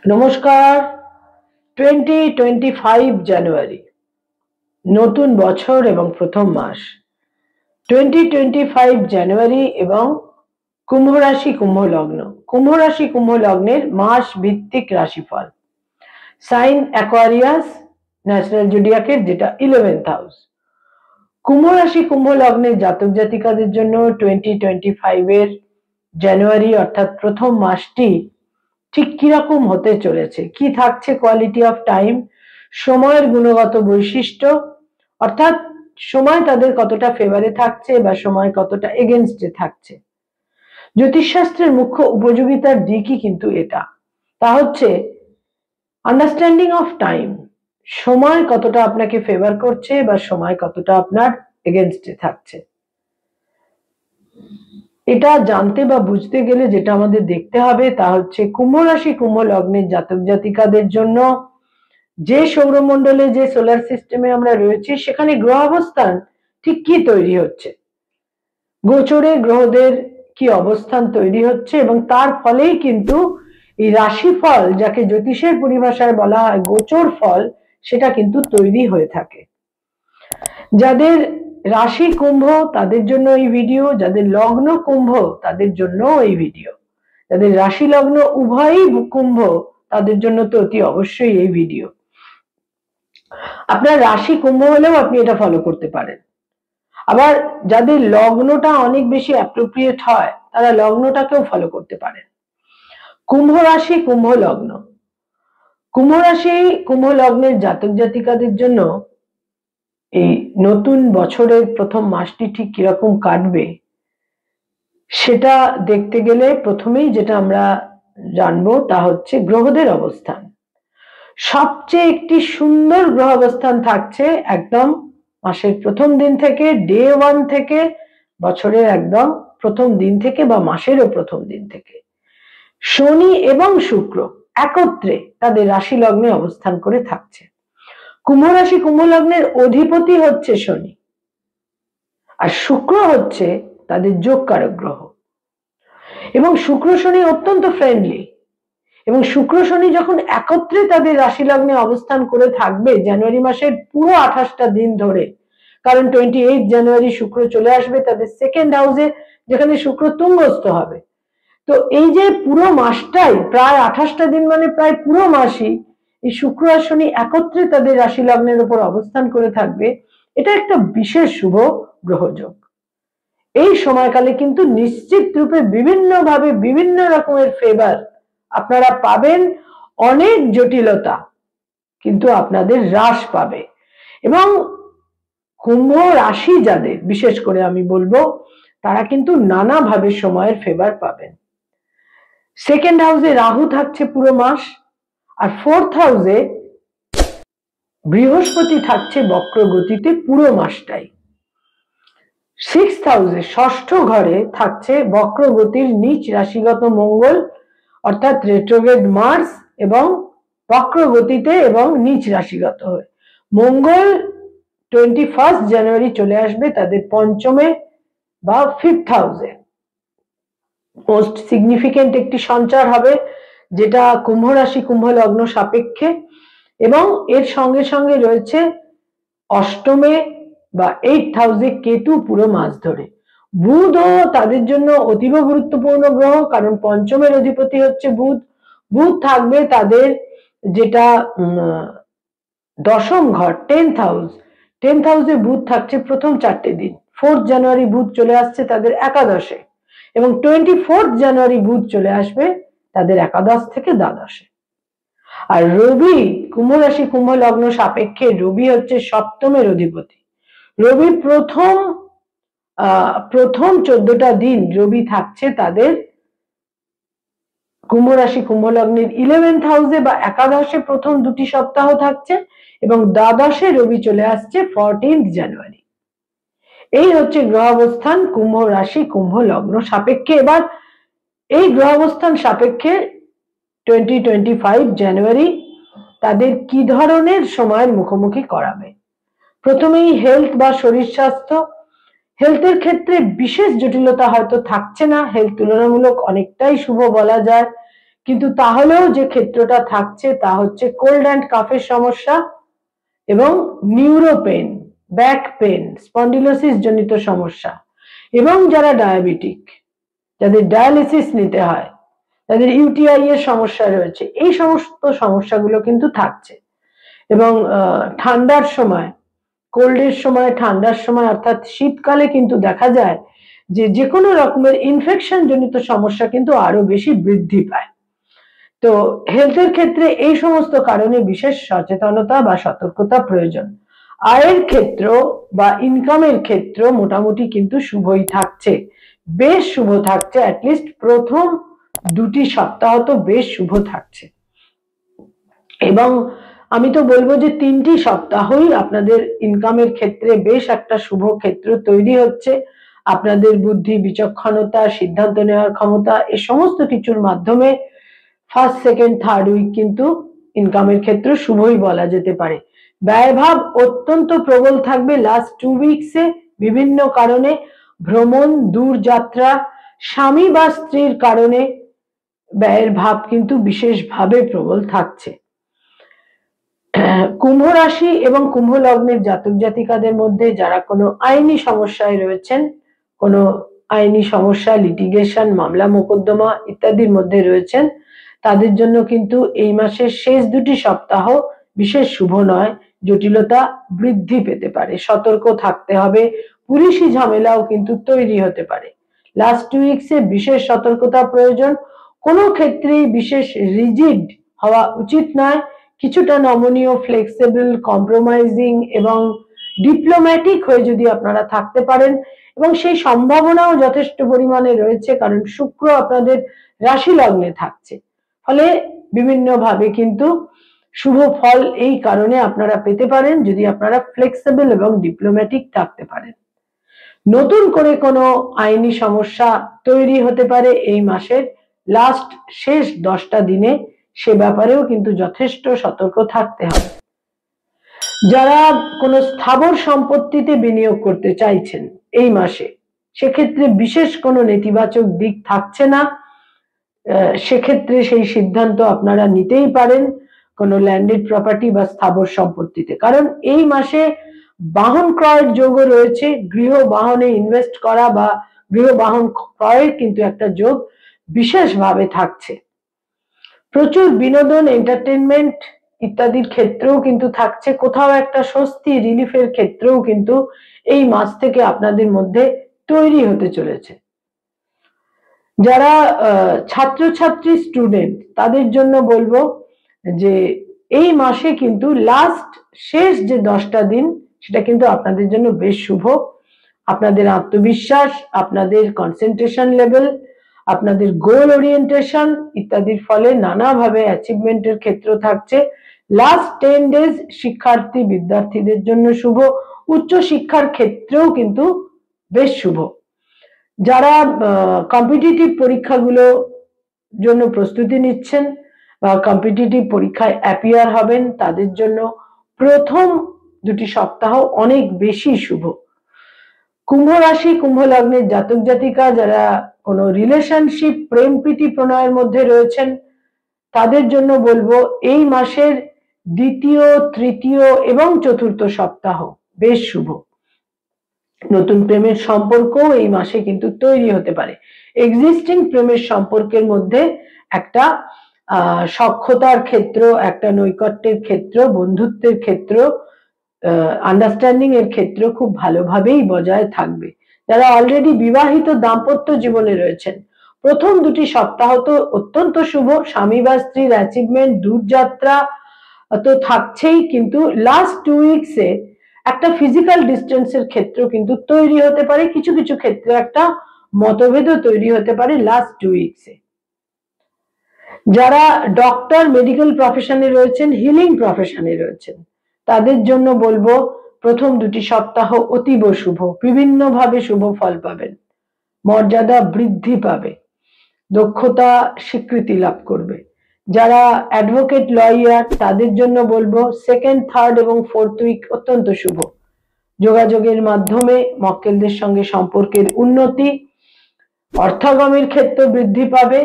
নমস্কার। 2025 জানুয়ারি, নতুন বছর এবং প্রথম মাস। 2025 জানুয়ারি এবং কুম্ভ রাশি কুম্ভ লগ্ন। কুম্ভ রাশি কুম্ভ লগ্নের মাস ভিত্তিক রাশিফল। সাইন অ্যাকোয়ারিয়াস, ন্যাশনাল জোডিয়াকের, যেটা 11th হাউস। কুম্ভ রাশি কুম্ভ লগ্নের জাতক জাতিকাদের জন্য 2025 এর জানুয়ারি অর্থাৎ প্রথম মাসটি ঠিক কিরকম হতে চলেছে, কি থাকছে কোয়ালিটি অফ টাইম, সময়ের গুণগত বৈশিষ্ট্য, অর্থাৎ সময় তাদের কতটা ফেভারে থাকছে বা সময় কতটা এগেনস্টে থাকছে। জ্যোতিষশাস্ত্রের মুখ্য উপযোগিতার দিকই কিন্তু এটা, তা হচ্ছে আন্ডারস্ট্যান্ডিং অফ টাইম। সময় কতটা আপনাকে ফেভার করছে বা সময় কতটা আপনার এগেনস্টে থাকছে, এটা জানতে বা বুঝতে গেলে যেটা আমাদের দেখতে হবে তা হচ্ছে কুম্ভ রাশি কুম্ভ লগ্নের জাতক জাতিকাদের জন্য যে সৌরমণ্ডলে, যে সোলার সিস্টেমে আমরা রয়েছি, সেখানে গ্রহ অবস্থান ঠিক কি তৈরি হচ্ছে, গোচরে গ্রহদের কি অবস্থান তৈরি হচ্ছে, এবং তার ফলেই কিন্তু এই রাশিফল, যাকে জ্যোতিষের পরিভাষায় বলা হয় গোচর ফল, সেটা কিন্তু তৈরি হয়ে থাকে। যাদের রাশি কুম্ভ তাদের জন্য এই ভিডিও, যাদের লগ্ন কুম্ভ তাদের জন্য এই ভিডিও, যাদের রাশি লগ্ন উভয়ই কুম্ভ তাদের জন্য তো অতি অবশ্যই এই ভিডিও। আপনার রাশি কুম্ভ হলেও আপনি এটা ফলো করতে পারেন। আবার যাদের লগ্নটা অনেক বেশি অ্যাপ্রোপ্রিয়েট হয় তারা লগ্নটাকেও ফলো করতে পারেন। কুম্ভ রাশি কুম্ভ লগ্ন। কুম্ভ রাশি কুম্ভ লগ্নের জাতক জাতিকাদের জন্য এই নতুন বছরের প্রথম মাসটি ঠিক কিরকম কাটবে সেটা দেখতে গেলে প্রথমেই যেটা আমরা জানবো তা হচ্ছে গ্রহদের অবস্থান। সবচেয়ে একটি সুন্দর গ্রহ অবস্থান থাকছে একদম মাসের প্রথম দিন থেকে, ডে 1 থেকে, বছরের একদম প্রথম দিন থেকে বা মাসেরও প্রথম দিন থেকে। শনি এবং শুক্র একত্রে তাদের রাশি লগ্নে অবস্থান করে থাকছে। কুম্ভ রাশি কুম্ভ লগ্নের অধিপতি হচ্ছে শনি, আর শুক্র হচ্ছে তাদের যোগকারক গ্রহ। এবং শুক্র শনি অত্যন্ত ফ্রেন্ডলি, এবং শুক্র শনি যখন একত্রে তাদের রাশি লগ্নে অবস্থান করে থাকবে জানুয়ারি মাসের পুরো 28টা দিন ধরে, কারণ 28 জানুয়ারি শুক্র চলে আসবে তাদের সেকেন্ড হাউসে, যেখানে শুক্র তুঙ্গস্থ হবে। তো এই যে পুরো মাসটাই, প্রায় 28টা দিন মানে প্রায় পুরো মাসই এই শুক্র আর শনি একত্রে তাদের রাশি লগ্নের উপর অবস্থান করে থাকবে। এটা একটা বিশেষ শুভ গ্রহযোগ। এই সময়কালে কিন্তু নিশ্চিত রূপে বিভিন্নভাবে বিভিন্ন রকমের ফেভার আপনারা পাবেন, অনেক জটিলতা কিন্তু আপনাদের হ্রাস পাবে। এবং কুম্ভ রাশি যাদের, বিশেষ করে আমি বলবো, তারা কিন্তু নানাভাবে সময়ের ফেভার পাবেন। সেকেন্ড হাউসে রাহু থাকছে পুরো মাস, আর 4th হাউসে বৃহস্পতি থাকছে বক্র গতিতে পুরো মাসটাই। 6th হাউসে, ষষ্ঠ ঘরে থাকছে বক্র গতির নিচ রাশিগত মঙ্গল, অর্থাৎ রেট্রোগ্রেড মার্স, এবং বক্র গতিতে এবং নিচ রাশিগত হয়ে মঙ্গল 21 জানুয়ারি চলে আসবে তাদের পঞ্চমে বা 5th হাউসে। মোস্ট সিগনিফিকেন্ট একটি সঞ্চার হবে যেটা কুম্ভ রাশি কুম্ভ লগ্ন সাপেক্ষে, এবং এর সঙ্গে সঙ্গে রয়েছে অষ্টমে বা 8th হাউসে কেতু পুরো মাস ধরে। বুধও তাদের জন্য অতীব গুরুত্বপূর্ণ গ্রহ, কারণ পঞ্চমের অধিপতি হচ্ছে বুধ। বুধ থাকবে তাদের যেটা দশম ঘর, 10th হাউস। 10th হাউসে বুধ থাকছে প্রথম 4টে দিন। 4th জানুয়ারি বুধ চলে আসছে তাদের একাদশে, এবং 24th জানুয়ারি বুধ চলে আসবে তাদের একাদশ থেকে দ্বাদশে। আর রবি, কুম্ভ রাশি কুম্ভ লগ্ন সাপেক্ষে রবি হচ্ছে সপ্তমের অধিপতি। রবি প্রথম 14টা দিন রবি থাকছে তাদের কুম্ভ রাশি কুম্ভ লগ্নের 11th হাউসে বা একাদশে প্রথম 2টি সপ্তাহ থাকছে, এবং দ্বাদশে রবি চলে আসছে 14th জানুয়ারি। এই হচ্ছে গ্রহ অবস্থান কুম্ভ রাশি কুম্ভ লগ্ন সাপেক্ষে। এবার এই গ্রহ অবস্থান সাপেক্ষে 2025 জানুয়ারি তাদের কি ধরনের সময়ের মুখোমুখি করাবে। প্রথমেই হেলথ বা শরীর স্বাস্থ্য। হেলথের ক্ষেত্রে বিশেষ জটিলতা হয়তো থাকছে না, হেলথ তুলনামূলক অনেকটাই শুভ বলা যায়, কিন্তু তাহলেও যে ক্ষেত্রটা থাকছে তা হচ্ছে কোল্ড অ্যান্ড কাফের সমস্যা এবং নিউরোপেন, ব্যাক পেন, স্পন্ডিলোসিস জনিত সমস্যা, এবং যারা ডায়াবেটিক, যাদের ডায়ালিসিস নিতে হয়, যাদের ইউটিআই এর সমস্যা রয়েছে, এই সমস্ত সমস্যাগুলো কিন্তু থাকছে। এবং ঠান্ডার সময়, কোল্ডের সময়, ঠান্ডার সময় অর্থাৎ শীতকালে কিন্তু দেখা যায় যে কোনো রকমের ইনফেকশন জনিত সমস্যা কিন্তু আরো বেশি বৃদ্ধি পায়। তো হেলথের ক্ষেত্রে এই সমস্ত কারণে বিশেষ সচেতনতা বা সতর্কতা প্রয়োজন। আয়ের ক্ষেত্র বা ইনকামের ক্ষেত্র মোটামুটি কিন্তু শুভই থাকছে, বেশ শুভ থাকছে। অ্যাটলিস্ট প্রথম 2টি সপ্তাহ তো বেশ শুভ থাকছে, এবং আমি তো বলবো যে 3টি সপ্তাহই আপনাদের ইনকামের ক্ষেত্রে বেশ একটা শুভ ক্ষেত্র তৈরি হচ্ছে। আপনাদের বুদ্ধি, বিচক্ষণতা, সিদ্ধান্ত নেওয়ার ক্ষমতা, এই সমস্ত কিছুর মাধ্যমে ফার্স্ট, সেকেন্ড, থার্ড উইক কিন্তু ইনকামের ক্ষেত্রে শুভই বলা যেতে পারে। ব্যয়ভাব অত্যন্ত প্রবল থাকবে লাস্ট 2 উইকসে, বিভিন্ন কারণে, ভ্রমণ, দূর যাত্রা, স্বামী বা স্ত্রীর কারণে ব্যয়ের ভাব কিন্তু বিশেষভাবে প্রবল থাকছে। কুম্ভ রাশি এবং কুম্ভ লগ্নের জাতক জাতিকাদের মধ্যে যারা কোনো আইনি সমস্যায় রয়েছেন, কোনো আইনি সমস্যা, লিটিগেশন, মামলা মোকদ্দমা ইত্যাদির মধ্যে রয়েছেন, তাদের জন্য কিন্তু এই মাসের শেষ 2টি সপ্তাহ বিশেষ শুভ নয়। জটিলতা বৃদ্ধি পেতে পারে, সতর্ক থাকতে হবে। পুলিশি ঝামেলাও কিন্তু তৈরি হতে পারে। লাস্ট 2 উইকসে বিশেষ সতর্কতা প্রয়োজন। কোনো ক্ষেত্রেই বিশেষ রিজিড হওয়া উচিত নয়। কিছুটা নমনীয়, ফ্লেক্সিবল, কম্প্রোমাইজিং এবং ডিপ্লোম্যাটিক হয়ে যদি আপনারা থাকতে পারেন, এবং সেই সম্ভাবনাও যথেষ্ট পরিমাণে রয়েছে, কারণ শুক্র আপনাদের রাশি লগ্নে থাকছে, ফলে বিভিন্নভাবে কিন্তু শুভ ফল এই কারণে আপনারা পেতে পারেন যদি আপনারা ফ্লেক্সিবল এবং ডিপ্লোম্যাটিক থাকতে পারেন। নতুন করে কোনো আইনি সমস্যা তৈরি হতে পারে এই মাসের লাস্ট শেষ 10টা দিনে, সে ব্যাপারেও কিন্তু যথেষ্ট সতর্ক থাকতে হবে। যারা কোনো স্থাবর সম্পত্তিতে বিনিয়োগ করতে চাইছেন এই মাসে, সেক্ষেত্রে বিশেষ কোনো নেতিবাচক দিক থাকছে না। সেক্ষেত্রে সেই সিদ্ধান্ত আপনারা নিতেই পারেন কোনো ল্যান্ডেড প্রপার্টি বা স্থাবর সম্পত্তিতে, কারণ এই মাসে বাহন ক্রয়ের যোগও রয়েছে। গৃহ বাহনে ইনভেস্ট করা বা গৃহ বাহন ক্রয়ের কিন্তু একটা যোগ বিশেষভাবে থাকছে। প্রচুর বিনোদন, এন্টারটেনমেন্ট ইত্যাদির ক্ষেত্রেও কিন্তু থাকছে। কোথাও একটা স্বস্তি, রিলিফের ক্ষেত্রেও কিন্তু এই মাস থেকে আপনাদের মধ্যে তৈরি হতে চলেছে। যারা ছাত্রছাত্রী, স্টুডেন্ট, তাদের জন্য বলবো যে এই মাসে কিন্তু লাস্ট শেষ যে 10টা দিন, সেটা কিন্তু আপনাদের জন্য বেশ শুভ। আপনাদের আত্মবিশ্বাস, আপনাদের কনসেন্ট্রেশন লেভেল, আপনাদের গোল ওরিয়েন্টেশন ইত্যাদির ফলে নানাভাবে অ্যাচিভমেন্টের ক্ষেত্র থাকছে। লাস্ট 10 ডেজ শিক্ষার্থী, বিদ্যার্থীদের জন্য শুভ। উচ্চ শিক্ষার ক্ষেত্রেও কিন্তু বেশ শুভ। যারা কম্পিটিটিভ পরীক্ষাগুলো জন্য প্রস্তুতি নিচ্ছেন বা কম্পিটিটিভ পরীক্ষায় অ্যাপিয়ার হবেন, তাদের জন্য প্রথম 2টি সপ্তাহ অনেক বেশি শুভ। কুম্ভ রাশি, কুম্ভ লগ্নের জাতক জাতিকা যারা কোনো রিলেশনশিপ, প্রেম প্রীতি প্রণয়ের মধ্যে রয়েছেন, তাদের জন্য বলবো এই মাসের 2য়, 3য় এবং 4র্থ সপ্তাহ বেশ শুভ। নতুন প্রেমের সম্পর্ক এই মাসে কিন্তু তৈরি হতে পারে। এক্সিস্টিং প্রেমের সম্পর্কের মধ্যে একটা সখ্যতার ক্ষেত্র, একটা নৈকট্যের ক্ষেত্র, বন্ধুত্বের ক্ষেত্র, আন্ডারস্ট্যান্ডিং এর ক্ষেত্র খুব ভালোভাবেই বজায় থাকবে। যারা অলরেডি বিবাহিত দাম্পত্য জীবনে রয়েছেন, প্রথম 2টি সপ্তাহ তো অত্যন্ত শুভ। স্বামী বা স্ত্রীর অ্যাচিভমেন্ট, দূরযাত্রা তো থাকছেই, কিন্তু লাস্ট 2 উইকসে একটা ফিজিক্যাল ডিস্টেন্সের ক্ষেত্র কিন্তু তৈরি হতে পারে। কিছু কিছু ক্ষেত্রে একটা মতভেদও তৈরি হতে পারে লাস্ট 2 উইকসে। যারা ডক্টর, মেডিকেল প্রফেশনে রয়েছেন, হিলিং প্রফেশনে রয়েছেন, তাদের জন্য বলবো প্রথম 2টি সপ্তাহ অতীব শুভ। বিভিন্নভাবে শুভ ফল পাবেন, মর্যাদা বৃদ্ধি পাবে, দক্ষতা স্বীকৃতি লাভ করবে। যারা অ্যাডভোকেট, লয়ার, তাদের জন্য বলবো সেকেন্ড, থার্ড এবং 4th উইক অত্যন্ত শুভ। যোগাযোগের মাধ্যমে মক্কেলদের সঙ্গে সম্পর্কের উন্নতি, অর্থাগমের ক্ষেত্র বৃদ্ধি পাবে।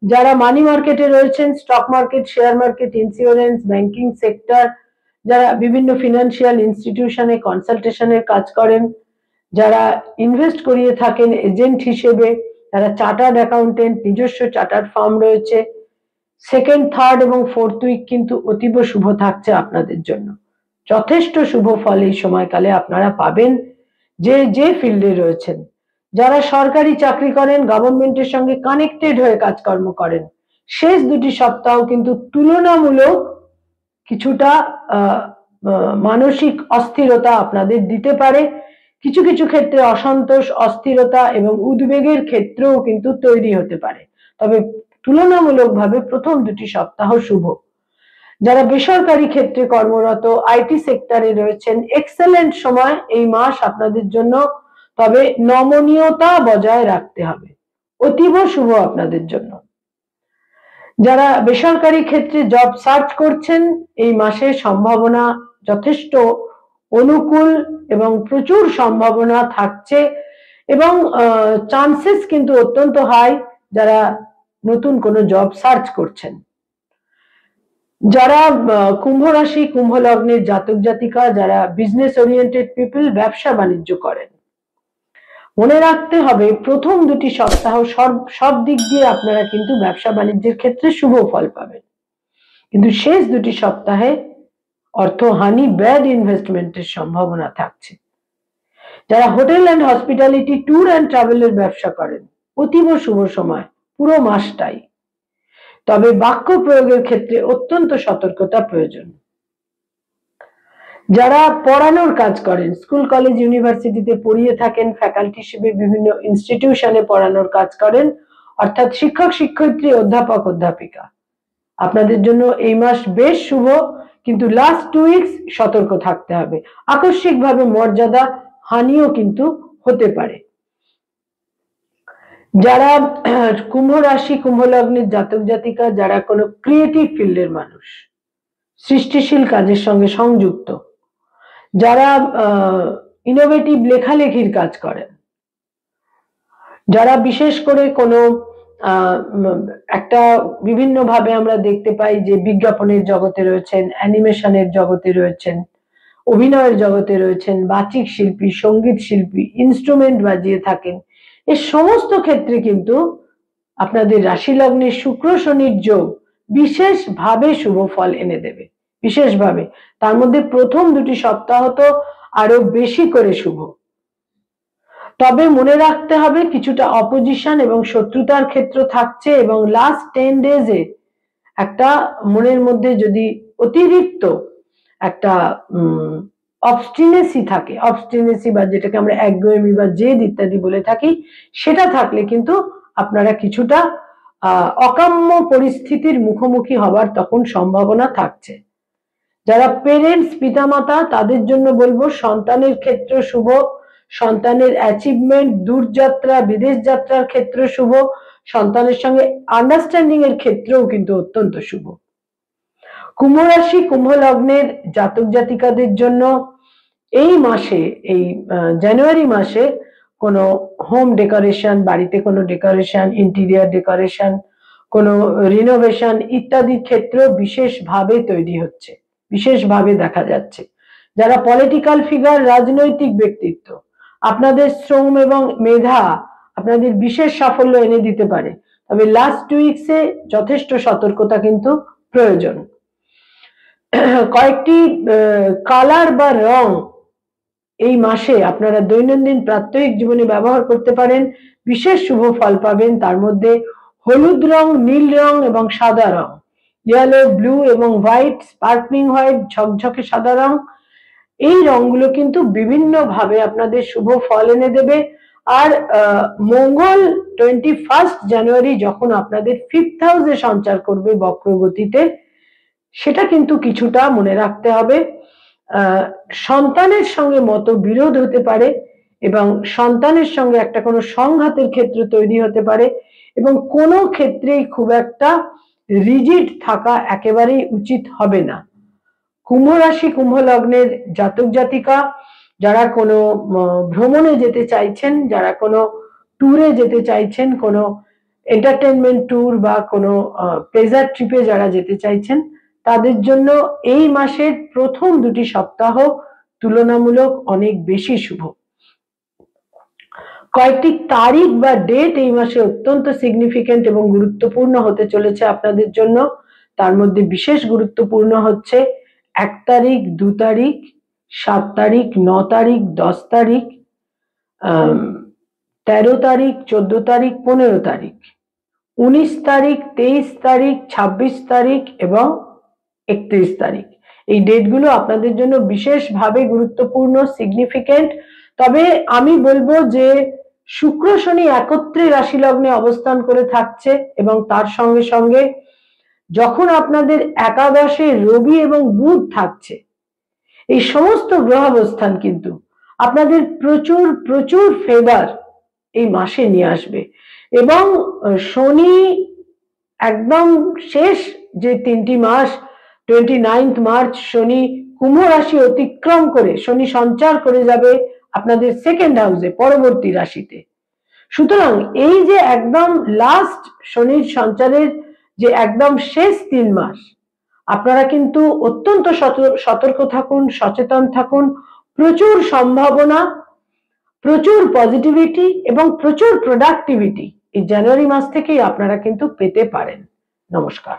যারা মানি মার্কেটে রয়েছেন, stock market, share market, insurance, banking sector, যারা বিভিন্ন ফিনান্সিয়াল ইনস্টিটিউশনে কনসালটেশনের কাজ করেন, যারা ইনভেস্ট করিয়ে থাকেন এজেন্ট হিসেবে, যারা চার্টার্ড অ্যাকাউন্টেন্ট, নিজস্ব চার্টার্ড ফার্ম রয়েছে, সেকেন্ড, থার্ড এবং ফোর্থ উইক কিন্তু অতীব শুভ থাকছে আপনাদের জন্য। যথেষ্ট শুভ ফল এই সময়কালে আপনারা পাবেন যে যে ফিল্ডে রয়েছেন। যারা সরকারি চাকরি করেন, গভর্নমেন্টের সঙ্গে কানেক্টেড হয়ে কাজকর্ম করেন, শেষ দুটি সপ্তাহ কিন্তু তুলনামূলক কিছুটা মানসিক অস্থিরতা আপনাদের দিতে পারে। কিছু কিছু ক্ষেত্রে অসন্তোষ, অস্থিরতা এবং উদ্বেগের ক্ষেত্রেও কিন্তু তৈরি হতে পারে, তবে তুলনামূলকভাবে প্রথম দুটি সপ্তাহ শুভ। যারা বেসরকারি ক্ষেত্রে কর্মরত, আইটি সেক্টরে রয়েছেন, এক্সেলেন্ট সময় এই মাস আপনাদের জন্য, তবে নমনীয়তা বজায় রাখতে হবে, অতীব শুভ আপনাদের জন্য। যারা বেসরকারি ক্ষেত্রে জব সার্চ করছেন, এই মাসে সম্ভাবনা যথেষ্ট অনুকূল এবং প্রচুর সম্ভাবনা থাকছে এবং চান্সেস কিন্তু অত্যন্ত হাই যারা নতুন কোনো জব সার্চ করছেন। যারা কুম্ভ রাশি, কুম্ভ লগ্নের জাতক জাতিকা, যারা বিজনেস ওরিয়েন্টেড পিপল, ব্যবসা বাণিজ্য করেন, মনে রাখতে হবে প্রথম দুটি সপ্তাহ সব দিক দিয়ে আপনারা কিন্তু ব্যবসা বাণিজ্যের ক্ষেত্রে শুভ ফল পাবেন, কিন্তু শেষ দুটি সপ্তাহে অর্থহানি, ব্যাড ইনভেস্টমেন্টের সম্ভাবনা থাকছে। যারা hotel and hospitality, tour and ট্রাভেলের ব্যবসা করেন, অতীব শুভ সময় পুরো মাসটাই, তবে বাক্য প্রয়োগের ক্ষেত্রে অত্যন্ত সতর্কতা প্রয়োজন। যারা পড়ানোর কাজ করেন, স্কুল কলেজ ইউনিভার্সিটিতে পড়িয়ে থাকেন, ফ্যাকাল্টি হিসেবে বিভিন্ন ইনস্টিটিউশনে পড়ানোর কাজ করেন, অর্থাৎ শিক্ষক শিক্ষয়িত্রী, অধ্যাপক অধ্যাপিকা, আপনাদের জন্য এই মাস বেশ শুভ, কিন্তু লাস্ট 2 উইকস সতর্ক থাকতে হবে। আকস্মিকভাবে মর্যাদা হানিও কিন্তু হতে পারে। যারা কুম্ভ রাশি, কুম্ভ লগ্নের জাতক জাতিকা, যারা কোনো ক্রিয়েটিভ ফিল্ডের মানুষ, সৃষ্টিশীল কাজের সঙ্গে সংযুক্ত, যারা ইনোভেটিভ লেখালেখির কাজ করেন, যারা বিশেষ করে কোনো একটা বিভিন্ন ভাবে আমরা দেখতে পাই যে বিজ্ঞাপনের জগতে রয়েছেন, অ্যানিমেশনের জগতে রয়েছেন, অভিনয়ের জগতে রয়েছেন, বাচিক শিল্পী, সঙ্গীত শিল্পী, ইনস্ট্রুমেন্ট বাজিয়ে থাকেন, এর সমস্ত ক্ষেত্রে কিন্তু আপনাদের রাশি লগ্নের শুক্র শনির যোগ বিশেষভাবে শুভ ফল এনে দেবে, বিশেষভাবে। তার মধ্যে প্রথম দুটি সপ্তাহ তো আরো বেশি করে শুভ। তবে মনে রাখতে হবে কিছুটা অপোজিশন এবং শত্রুতার ক্ষেত্র থাকছে, এবং লাস্ট 10 ডেজে একটা মনের মধ্যে যদি অতিরিক্ত একটা অবস্টিনেসি থাকে, অবস্টিনেসি বা যেটাকে আমরা একগুঁয়েমি বা জেদ ইত্যাদি বলে থাকি, সেটা থাকলে কিন্তু আপনারা কিছুটা অকাম্য পরিস্থিতির মুখোমুখি হবার তখন সম্ভাবনা থাকছে। যারা পেরেন্টস, পিতামাতা, তাদের জন্য বলবো সন্তানের ক্ষেত্র শুভ, সন্তানের অ্যাচিভমেন্ট, দূরযাত্রা, বিদেশ যাত্রার ক্ষেত্র শুভ, সন্তানের সঙ্গে আন্ডারস্ট্যান্ডিং এর ক্ষেত্রেও কিন্তু অত্যন্ত শুভ। কুম্ভ রাশি, কুম্ভ লগ্নের জাতক জাতিকাদের জন্য এই মাসে, এই জানুয়ারি মাসে কোনো হোম ডেকোরেশন, বাড়িতে কোনো ডেকোরেশন, ইন্টেরিয়র ডেকোরেশন, কোনো রিনোভেশন ইত্যাদির ক্ষেত্র বিশেষভাবে তৈরি হচ্ছে, বিশেষভাবে দেখা যাচ্ছে। যারা পলিটিক্যাল ফিগার, রাজনৈতিক ব্যক্তিত্ব, আপনাদের শ্রম এবং মেধা আপনাদের বিশেষ সাফল্য এনে দিতে পারে, তবে লাস্ট 2 উইকসে যথেষ্ট সতর্কতা কিন্তু প্রয়োজন। কয়েকটি কালার বা রং এই মাসে আপনারা দৈনন্দিন প্রাত্যহিক জীবনে ব্যবহার করতে পারেন, বিশেষ শুভ ফল পাবেন। তার মধ্যে হলুদ রং, নীল রং এবং সাদা রং, ইয়েলো, ব্লু এবং হোয়াইট, স্পার্কলিং হোয়াইট, ঝকঝকে সাদা রং, এই রংগুলো কিন্তু বিভিন্ন ভাবে আপনাদের শুভ ফল এনে দেবে। আর মঙ্গল 21 জানুয়ারি যখন আপনাদের 5th হাউসে সঞ্চার করবে বক্রগতিতে, সেটা কিন্তু কিছুটা মনে রাখতে হবে। সন্তানের সঙ্গে মতবিরোধ হতে পারে এবং সন্তানের সঙ্গে একটা কোনো সংঘাতের ক্ষেত্র তৈরি হতে পারে, এবং কোনো ক্ষেত্রেই খুব একটা রিজিড থাকা একেবারেই উচিত হবে না। কুম্ভ রাশি, কুম্ভ লগ্নের জাতক জাতিকা, যারা কোনো ভ্রমণে যেতে চাইছেন, যারা কোনো ট্যুরে যেতে চাইছেন, কোনো এন্টারটেনমেন্ট ট্যুর বা কোনো প্লেজার ট্রিপে যারা যেতে চাইছেন তাদের জন্য এই মাসের প্রথম 2টি সপ্তাহ তুলনামূলক অনেক বেশি শুভ। কয়েকটি তারিখ বা ডেট এই মাসে অত্যন্ত সিগনিফিকেন্ট এবং গুরুত্বপূর্ণ হতে চলেছে আপনাদের জন্য। তার মধ্যে বিশেষ গুরুত্বপূর্ণ হচ্ছে 1 তারিখ, 2 তারিখ, 7 তারিখ, 9 তারিখ, 10 তারিখ, 13 তারিখ, 14 তারিখ, 15 তারিখ, 19 তারিখ, 23 তারিখ, 26 তারিখ এবং 31 তারিখ। এই ডেটগুলো আপনাদের জন্য বিশেষভাবে গুরুত্বপূর্ণ, সিগনিফিকেন্ট। তবে আমি বলবো যে শুক্র শনি একত্রে রাশি লগ্নে অবস্থান করে থাকছে এবং তার সঙ্গে সঙ্গে যখন আপনাদের একাদশে রবি এবং বুধ থাকছে, এই সমস্ত গ্রহ অবস্থান কিন্তু আপনাদের প্রচুর প্রচুর ফেভার এই মাসে নিয়ে আসবে। এবং শনি একদম শেষ যে 3টি মাস, 29 মার্চ শনি কুম্ভ রাশি অতিক্রম করে শনি সঞ্চার করে যাবে আপনাদের সেকেন্ড হাউসে, পরবর্তী রাশিতে। সুতরাং এই যে একদম লাস্ট শনির সঞ্চারের যে একদম শেষ 3 মাস, আপনারা কিন্তু অত্যন্ত সতর্ক থাকুন, সচেতন থাকুন। প্রচুর সম্ভাবনা, প্রচুর পজিটিভিটি এবং প্রচুর প্রোডাক্টিভিটি এই জানুয়ারি মাস থেকেই আপনারা কিন্তু পেতে পারেন। নমস্কার।